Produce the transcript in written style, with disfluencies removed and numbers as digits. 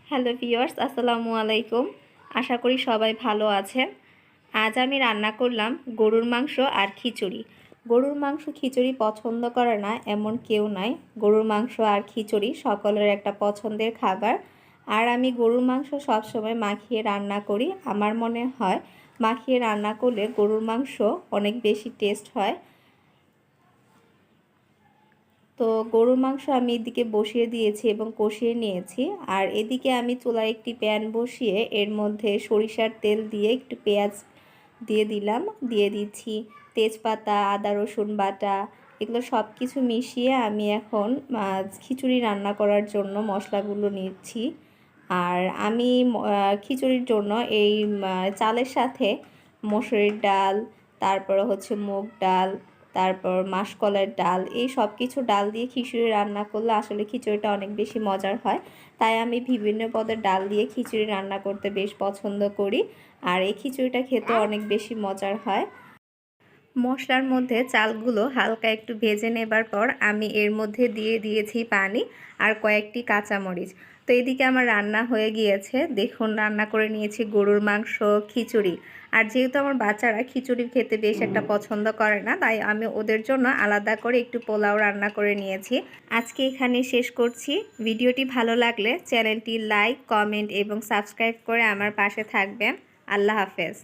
Hello viewers, আসসালামু আলাইকুম। আশা করি সবাই ভালো আছেন। আজ আমি রান্না করলাম গরুর মাংস আর খিচুড়ি। গরুর মাংস খিচুড়ি পছন্দ করে না এমন কেউ নাই। গরুর মাংস আর খিচুড়ি সকলের একটা পছন্দের খাবার। আর আমি গরুর মাংস সবসময় মাখিয়ে রান্না করি। আমার মনে হয় মাখিয়ে রান্না করলে গরুর মাংস অনেক বেশি টেস্ট হয়। তো গরুর মাংস আমি এদিকে বসিয়ে দিয়েছি এবং কষিয়ে নিয়েছি। আর এদিকে আমি চুলায় একটি প্যান বসিয়ে এর মধ্যে সরিষার তেল দিয়ে একটু পেঁয়াজ দিয়ে দিলাম, দিয়ে দিচ্ছি তেজপাতা, আদা রসুন বাটা, এগুলো সব কিছু মিশিয়ে আমি এখন খিচুড়ি রান্না করার জন্য মশলাগুলো নিচ্ছি। আর আমি খিচুড়ির জন্য এই চালের সাথে মসুরির ডাল, তারপর হচ্ছে মুগ ডাল, তারপর মাসকলাইয়ের ডাল, এই সব কিছু ডাল দিয়ে খিচুড়ি রান্না করলে আসলে খিচুড়িটা অনেক বেশি মজার হয়। তাই আমি বিভিন্ন পদের ডাল দিয়ে খিচুড়ি রান্না করতে বেশ পছন্দ করি। আর এই খিচুড়িটা খেতে অনেক বেশি মজার হয়। মশলার মধ্যে চালগুলো হালকা একটু ভেজে নেবার পর আমি এর মধ্যে দিয়ে দিয়েছি পানি আর কয়েকটি কাঁচামরিচ। তো এদিকে আমার রান্না হয়ে গিয়েছে। দেখুন, রান্না করে নিয়েছি গরুর মাংস, খিচুড়ি। আর যেহেতু আমার বাচ্চারা খিচুড়ি খেতে বেশ একটা পছন্দ করে না, তাই আমি ওদের জন্য আলাদা করে একটু পোলাও রান্না করে নিয়েছি। আজকে এখানে শেষ করছি। ভিডিওটি ভালো লাগলে চ্যানেলটি লাইক, কমেন্ট এবং সাবস্ক্রাইব করে আমার পাশে থাকবেন। আল্লাহ হাফেজ।